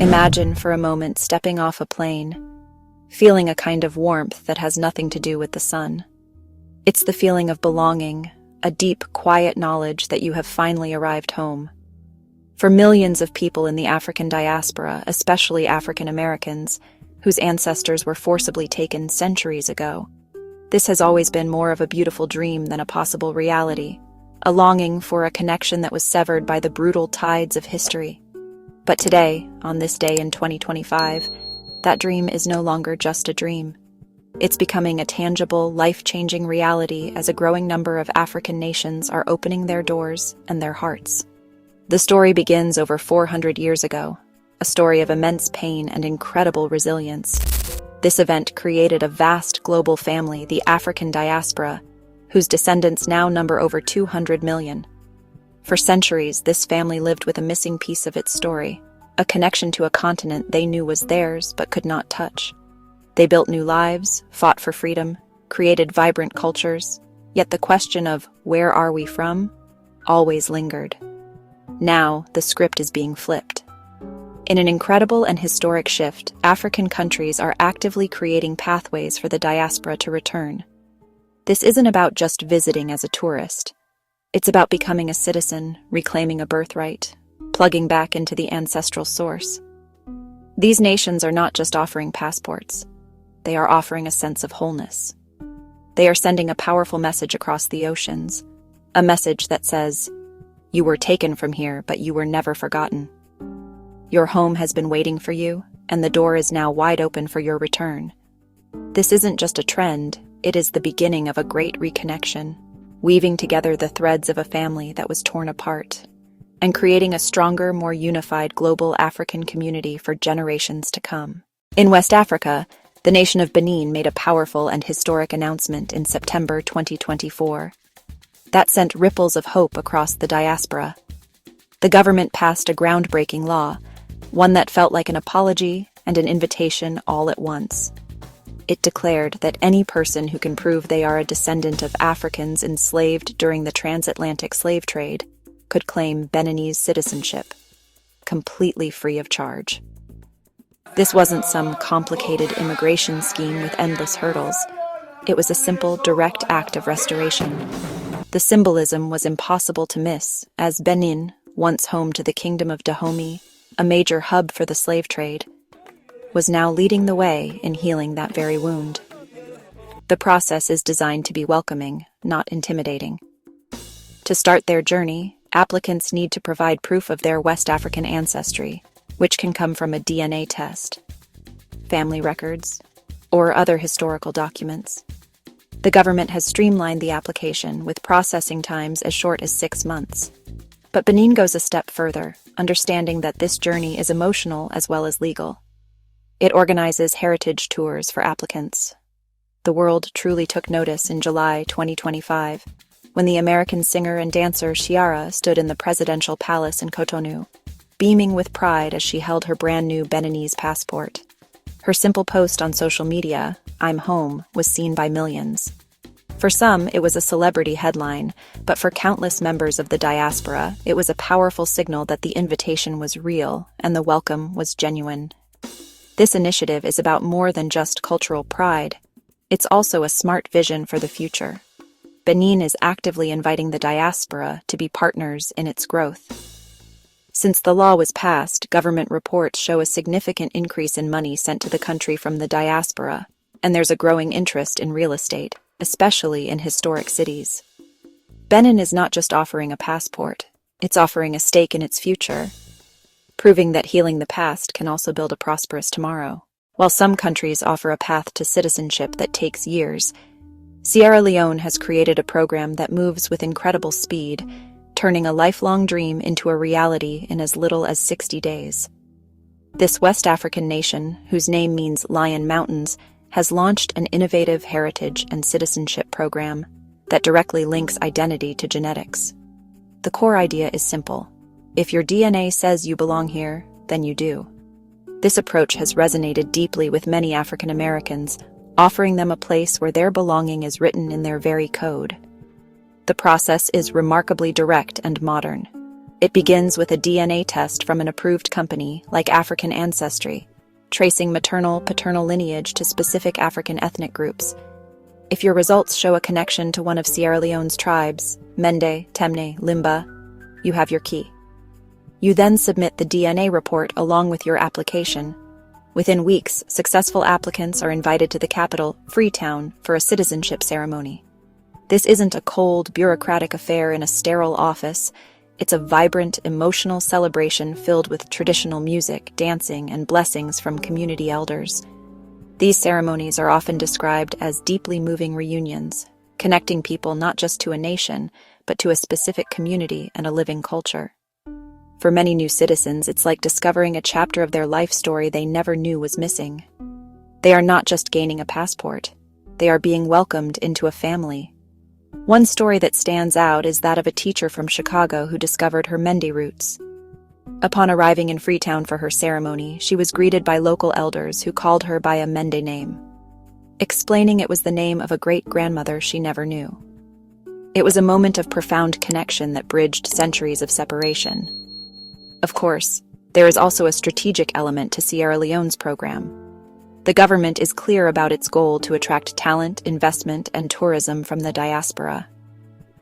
Imagine for a moment stepping off a plane, feeling a kind of warmth that has nothing to do with the sun. It's the feeling of belonging, a deep, quiet knowledge that you have finally arrived home. For millions of people in the African diaspora, especially African Americans, whose ancestors were forcibly taken centuries ago, this has always been more of a beautiful dream than a possible reality, a longing for a connection that was severed by the brutal tides of history. But today, on this day in 2025, that dream is no longer just a dream. It's becoming a tangible, life-changing reality as a growing number of African nations are opening their doors and their hearts. The story begins over 400 years ago, a story of immense pain and incredible resilience. This event created a vast global family, the African diaspora, whose descendants now number over 200 million. For centuries, this family lived with a missing piece of its story, a connection to a continent they knew was theirs but could not touch. They built new lives, fought for freedom, created vibrant cultures, yet the question of where are we from always lingered. Now, the script is being flipped. In an incredible and historic shift, African countries are actively creating pathways for the diaspora to return. This isn't about just visiting as a tourist. It's about becoming a citizen, reclaiming a birthright, plugging back into the ancestral source. These nations are not just offering passports. They are offering a sense of wholeness. They are sending a powerful message across the oceans, a message that says, "You were taken from here, but you were never forgotten. Your home has been waiting for you, and the door is now wide open for your return." This isn't just a trend, it is the beginning of a great reconnection, weaving together the threads of a family that was torn apart, and creating a stronger, more unified global African community for generations to come. In West Africa, the nation of Benin made a powerful and historic announcement in September 2024. That sent ripples of hope across the diaspora. The government passed a groundbreaking law, one that felt like an apology and an invitation all at once. It declared that any person who can prove they are a descendant of Africans enslaved during the transatlantic slave trade could claim Beninese citizenship, completely free of charge. This wasn't some complicated immigration scheme with endless hurdles. It was a simple, direct act of restoration. The symbolism was impossible to miss, as Benin, once home to the Kingdom of Dahomey, a major hub for the slave trade, was now leading the way in healing that very wound. The process is designed to be welcoming, not intimidating. To start their journey, applicants need to provide proof of their West African ancestry, which can come from a DNA test, family records, or other historical documents. The government has streamlined the application with processing times as short as 6 months. But Benin goes a step further, understanding that this journey is emotional as well as legal. It organizes heritage tours for applicants. The world truly took notice in July 2025, when the American singer and dancer Ciara stood in the presidential palace in Cotonou, beaming with pride as she held her brand new Beninese passport. Her simple post on social media, "I'm home," was seen by millions. For some, it was a celebrity headline, but for countless members of the diaspora, it was a powerful signal that the invitation was real and the welcome was genuine. This initiative is about more than just cultural pride. It's also a smart vision for the future. Benin is actively inviting the diaspora to be partners in its growth. Since the law was passed, government reports show a significant increase in money sent to the country from the diaspora, and there's a growing interest in real estate, especially in historic cities. Benin is not just offering a passport, it's offering a stake in its future, proving that healing the past can also build a prosperous tomorrow. While some countries offer a path to citizenship that takes years, Sierra Leone has created a program that moves with incredible speed, turning a lifelong dream into a reality in as little as 60 days. This West African nation, whose name means Lion Mountains, has launched an innovative heritage and citizenship program that directly links identity to genetics. The core idea is simple. If your DNA says you belong here, then you do. This approach has resonated deeply with many African Americans, offering them a place where their belonging is written in their very code. The process is remarkably direct and modern. It begins with a DNA test from an approved company like African Ancestry, tracing maternal-paternal lineage to specific African ethnic groups. If your results show a connection to one of Sierra Leone's tribes, Mende, Temne, Limba, you have your key. You then submit the DNA report along with your application. Within weeks, successful applicants are invited to the capital, Freetown, for a citizenship ceremony. This isn't a cold, bureaucratic affair in a sterile office. It's a vibrant, emotional celebration filled with traditional music, dancing, and blessings from community elders. These ceremonies are often described as deeply moving reunions, connecting people not just to a nation, but to a specific community and a living culture. For many new citizens, it's like discovering a chapter of their life story they never knew was missing. They are not just gaining a passport, they are being welcomed into a family. One story that stands out is that of a teacher from Chicago who discovered her Mende roots. Upon arriving in Freetown for her ceremony, she was greeted by local elders who called her by a Mende name, explaining it was the name of a great-grandmother she never knew. It was a moment of profound connection that bridged centuries of separation. Of course, there is also a strategic element to Sierra Leone's program. The government is clear about its goal to attract talent, investment, and tourism from the diaspora.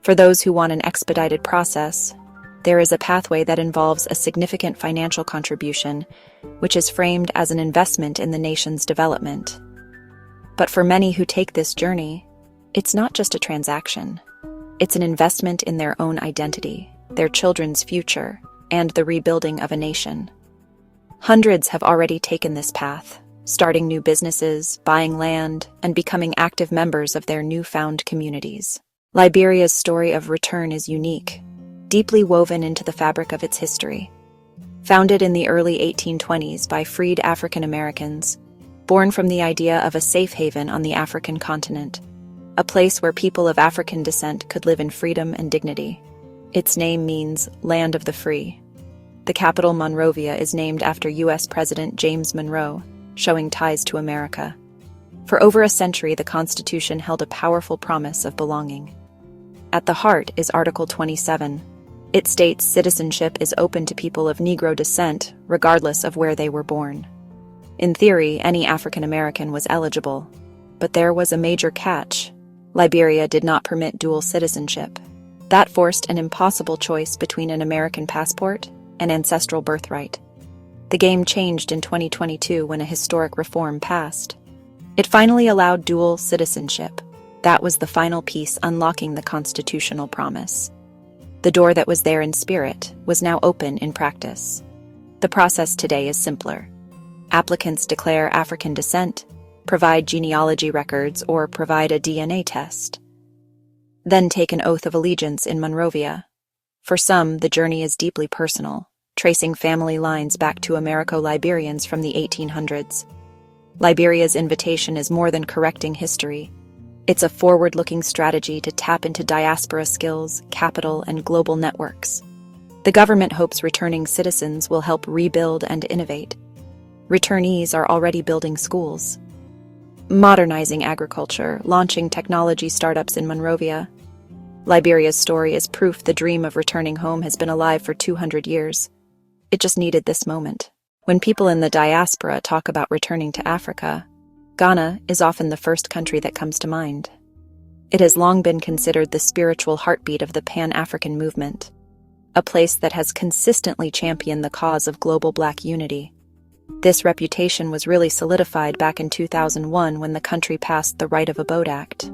For those who want an expedited process, there is a pathway that involves a significant financial contribution, which is framed as an investment in the nation's development. But for many who take this journey, it's not just a transaction. It's an investment in their own identity, their children's future, and the rebuilding of a nation. Hundreds have already taken this path, starting new businesses, buying land, and becoming active members of their newfound communities. Liberia's story of return is unique, deeply woven into the fabric of its history. Founded in the early 1820s by freed African Americans, born from the idea of a safe haven on the African continent, a place where people of African descent could live in freedom and dignity. Its name means Land of the Free. The capital, Monrovia, is named after U.S. President James Monroe, showing ties to America. For over a century, the Constitution held a powerful promise of belonging. At the heart is Article 27. It states citizenship is open to people of Negro descent, regardless of where they were born. In theory, any African American was eligible, but there was a major catch. Liberia did not permit dual citizenship. That forced an impossible choice between an American passport and ancestral birthright. The game changed in 2022 when a historic reform passed. It finally allowed dual citizenship. That was the final piece unlocking the constitutional promise. The door that was there in spirit was now open in practice. The process today is simpler. Applicants declare African descent, provide genealogy records, or provide a DNA test. Then take an oath of allegiance in Monrovia. For some, the journey is deeply personal, tracing family lines back to Americo-Liberians from the 1800s. Liberia's invitation is more than correcting history. It's a forward-looking strategy to tap into diaspora skills, capital, and global networks. The government hopes returning citizens will help rebuild and innovate. Returnees are already building schools, modernizing agriculture, launching technology startups in Monrovia. Liberia's story is proof the dream of returning home has been alive for 200 years. It just needed this moment. When people in the diaspora talk about returning to Africa, Ghana is often the first country that comes to mind. It has long been considered the spiritual heartbeat of the Pan-African movement, a place that has consistently championed the cause of global Black unity. This reputation was really solidified back in 2001 when the country passed the Right of Abode Act.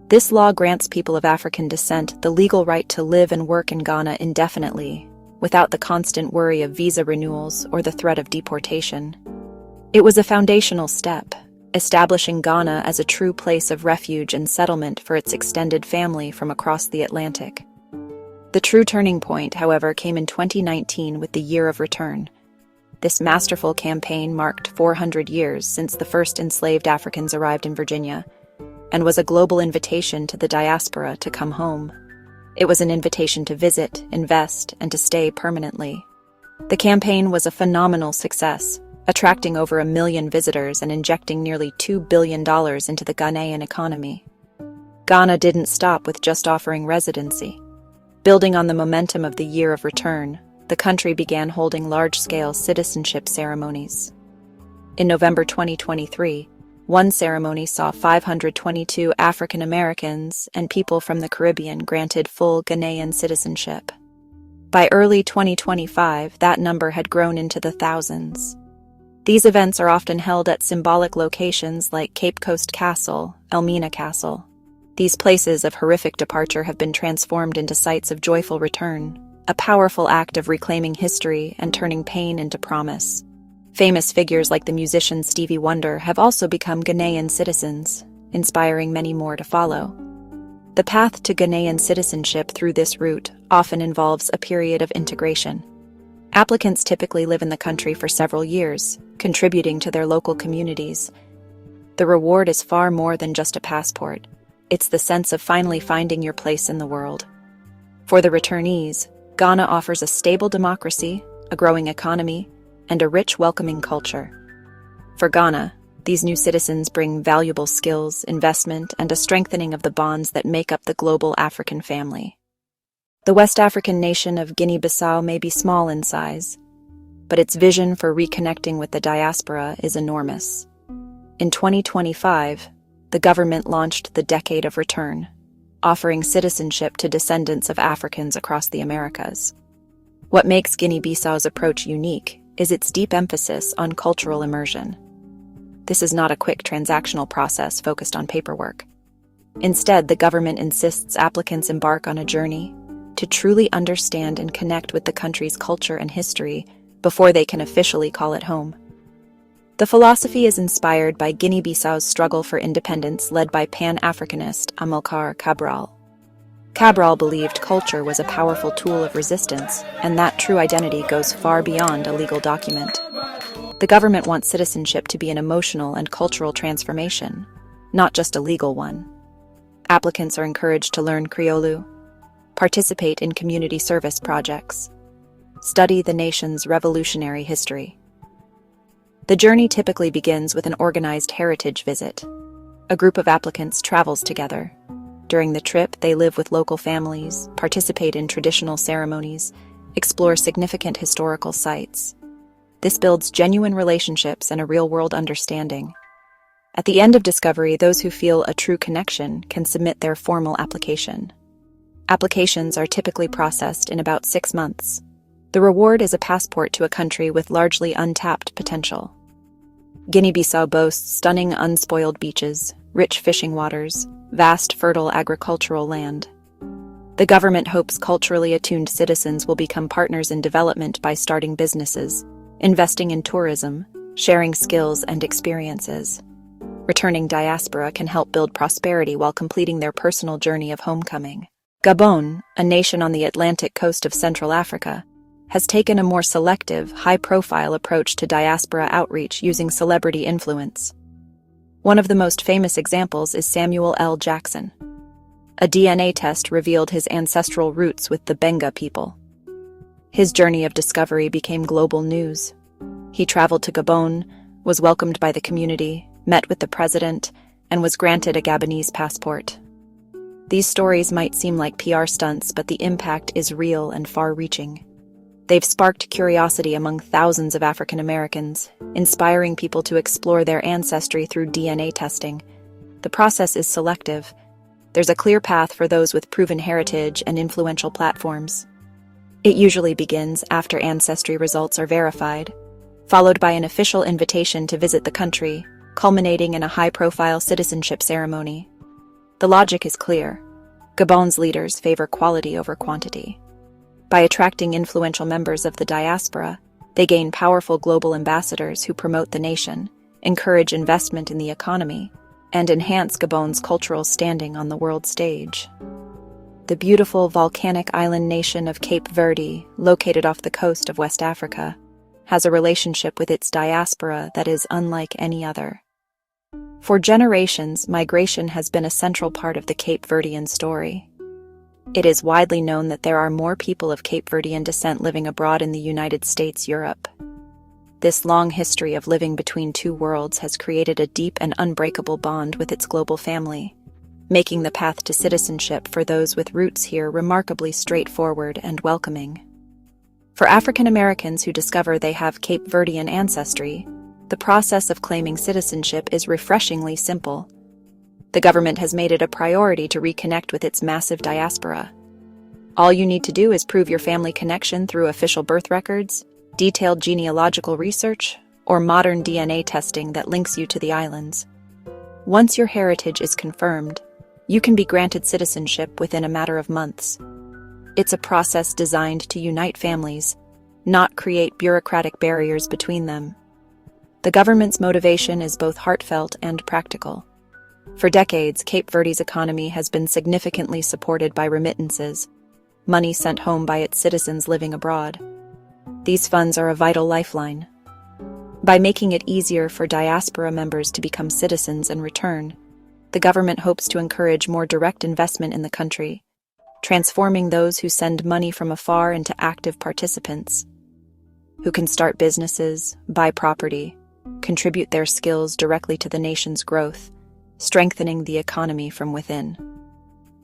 This law grants people of African descent the legal right to live and work in Ghana indefinitely, without the constant worry of visa renewals or the threat of deportation. It was a foundational step, establishing Ghana as a true place of refuge and settlement for its extended family from across the Atlantic. The true turning point, however, came in 2019 with the Year of Return. This masterful campaign marked 400 years since the first enslaved Africans arrived in Virginia, and was a global invitation to the diaspora to come home. It was an invitation to visit, invest, and to stay permanently. The campaign was a phenomenal success, attracting over 1 million visitors and injecting nearly $2 billion into the Ghanaian economy. Ghana didn't stop with just offering residency. Building on the momentum of the year of return, the country began holding large-scale citizenship ceremonies. In November 2023, one ceremony saw 522 African Americans and people from the Caribbean granted full Ghanaian citizenship. By early 2025, that number had grown into the thousands. These events are often held at symbolic locations like Cape Coast Castle, Elmina Castle. These places of horrific departure have been transformed into sites of joyful return, a powerful act of reclaiming history and turning pain into promise. Famous figures like the musician Stevie Wonder have also become Ghanaian citizens, inspiring many more to follow. The path to Ghanaian citizenship through this route often involves a period of integration. Applicants typically live in the country for several years, contributing to their local communities. The reward is far more than just a passport. It's the sense of finally finding your place in the world. For the returnees, Ghana offers a stable democracy, a growing economy, and a rich, welcoming culture. For Ghana, these new citizens bring valuable skills, investment, and a strengthening of the bonds that make up the global African family. The West African nation of Guinea-Bissau may be small in size, but its vision for reconnecting with the diaspora is enormous. In 2025, the government launched the Decade of Return, offering citizenship to descendants of Africans across the Americas. What makes Guinea-Bissau's approach unique is its deep emphasis on cultural immersion. This is not a quick transactional process focused on paperwork. Instead, the government insists applicants embark on a journey to truly understand and connect with the country's culture and history before they can officially call it home. The philosophy is inspired by Guinea-Bissau's struggle for independence led by Pan-Africanist Amilcar Cabral. Cabral believed culture was a powerful tool of resistance, and that true identity goes far beyond a legal document. The government wants citizenship to be an emotional and cultural transformation, not just a legal one. Applicants are encouraged to learn Criollo, participate in community service projects, study the nation's revolutionary history. The journey typically begins with an organized heritage visit. A group of applicants travels together. During the trip, they live with local families, participate in traditional ceremonies, explore significant historical sites. This builds genuine relationships and a real-world understanding. At the end of discovery, those who feel a true connection can submit their formal application. Applications are typically processed in about 6 months. The reward is a passport to a country with largely untapped potential. Guinea-Bissau boasts stunning unspoiled beaches, rich fishing waters, vast fertile agricultural land. The government hopes culturally attuned citizens will become partners in development by starting businesses, investing in tourism, sharing skills and experiences. Returning diaspora can help build prosperity while completing their personal journey of homecoming. Gabon, a nation on the Atlantic coast of Central Africa, has taken a more selective, high-profile approach to diaspora outreach using celebrity influence. One of the most famous examples is Samuel L. Jackson. A DNA test revealed his ancestral roots with the Benga people. His journey of discovery became global news. He traveled to Gabon, was welcomed by the community, met with the president, and was granted a Gabonese passport. These stories might seem like PR stunts, but the impact is real and far-reaching. They've sparked curiosity among thousands of African Americans, inspiring people to explore their ancestry through DNA testing. The process is selective. There's a clear path for those with proven heritage and influential platforms. It usually begins after ancestry results are verified, followed by an official invitation to visit the country, culminating in a high-profile citizenship ceremony. The logic is clear. Gabon's leaders favor quality over quantity. By attracting influential members of the diaspora, they gain powerful global ambassadors who promote the nation, encourage investment in the economy, and enhance Gabon's cultural standing on the world stage. The beautiful volcanic island nation of Cape Verde, located off the coast of West Africa, has a relationship with its diaspora that is unlike any other. For generations, migration has been a central part of the Cape Verdean story. It is widely known that there are more people of Cape Verdean descent living abroad in the United States, Europe. This long history of living between two worlds has created a deep and unbreakable bond with its global family. making the path to citizenship for those with roots here remarkably straightforward and welcoming. For African Americans who discover they have Cape Verdean ancestry, the process of claiming citizenship is refreshingly simple. The government has made it a priority to reconnect with its massive diaspora. All you need to do is prove your family connection through official birth records, detailed genealogical research, or modern DNA testing that links you to the islands. Once your heritage is confirmed, you can be granted citizenship within a matter of months. It's a process designed to unite families, not create bureaucratic barriers between them. The government's motivation is both heartfelt and practical. For decades, Cape Verde's economy has been significantly supported by remittances, money sent home by its citizens living abroad. These funds are a vital lifeline. By making it easier for diaspora members to become citizens and return, the government hopes to encourage more direct investment in the country, transforming those who send money from afar into active participants, who can start businesses, buy property, contribute their skills directly to the nation's growth, strengthening the economy from within.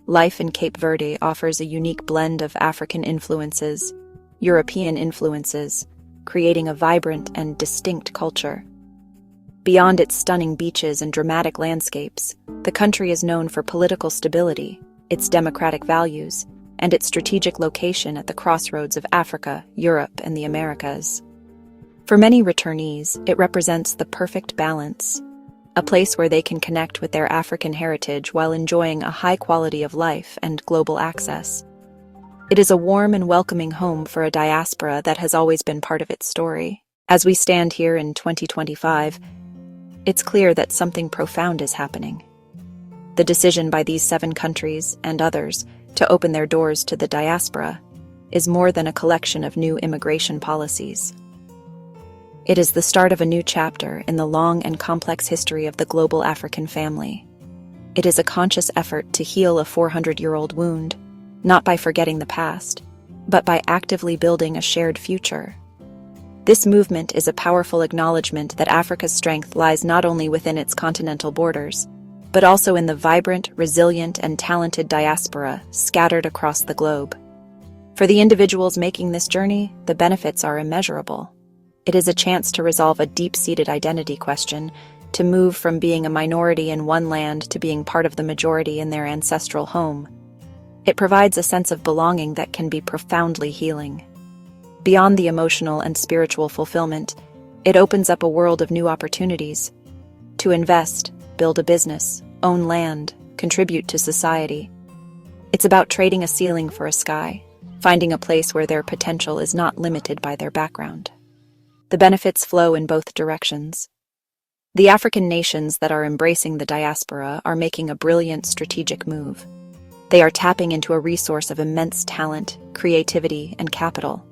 Life in Cape Verde offers a unique blend of African influences, European influences, creating a vibrant and distinct culture. Beyond its stunning beaches and dramatic landscapes, the country is known for political stability, its democratic values, and its strategic location at the crossroads of Africa, Europe, and the Americas. For many returnees, it represents the perfect balance, a place where they can connect with their African heritage while enjoying a high quality of life and global access. It is a warm and welcoming home for a diaspora that has always been part of its story. As we stand here in 2025, it's clear that something profound is happening. The decision by these 7 countries and others to open their doors to the diaspora is more than a collection of new immigration policies. It is the start of a new chapter in the long and complex history of the global African family. It is a conscious effort to heal a 400-year-old wound, not by forgetting the past, but by actively building a shared future. This movement is a powerful acknowledgement that Africa's strength lies not only within its continental borders, but also in the vibrant, resilient, and talented diaspora scattered across the globe. For the individuals making this journey, the benefits are immeasurable. It is a chance to resolve a deep-seated identity question, to move from being a minority in one land to being part of the majority in their ancestral home. It provides a sense of belonging that can be profoundly healing. Beyond the emotional and spiritual fulfillment, it opens up a world of new opportunities to invest, build a business, own land, contribute to society. It's about trading a ceiling for a sky, finding a place where their potential is not limited by their background. The benefits flow in both directions. The African nations that are embracing the diaspora are making a brilliant strategic move. They are tapping into a resource of immense talent, creativity, and capital.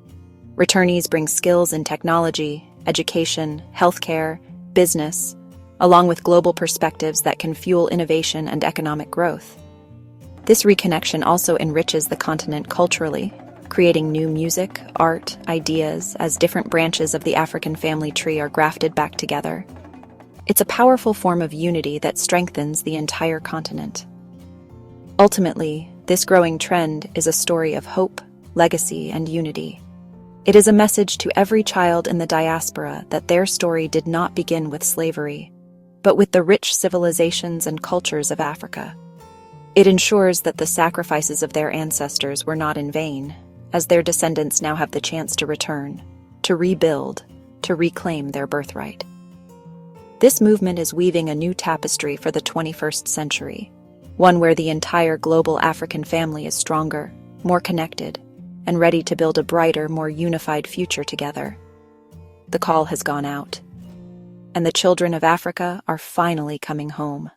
Returnees bring skills in technology, education, healthcare, business, along with global perspectives that can fuel innovation and economic growth. This reconnection also enriches the continent culturally, creating new music, art, ideas as different branches of the African family tree are grafted back together. It's a powerful form of unity that strengthens the entire continent. Ultimately, this growing trend is a story of hope, legacy, and unity. It is a message to every child in the diaspora that their story did not begin with slavery, but with the rich civilizations and cultures of Africa. It ensures that the sacrifices of their ancestors were not in vain, as their descendants now have the chance to return, to rebuild, to reclaim their birthright. This movement is weaving a new tapestry for the 21st century, one where the entire global African family is stronger, more connected, and ready to build a brighter, more unified future together. The call has gone out, and the children of Africa are finally coming home.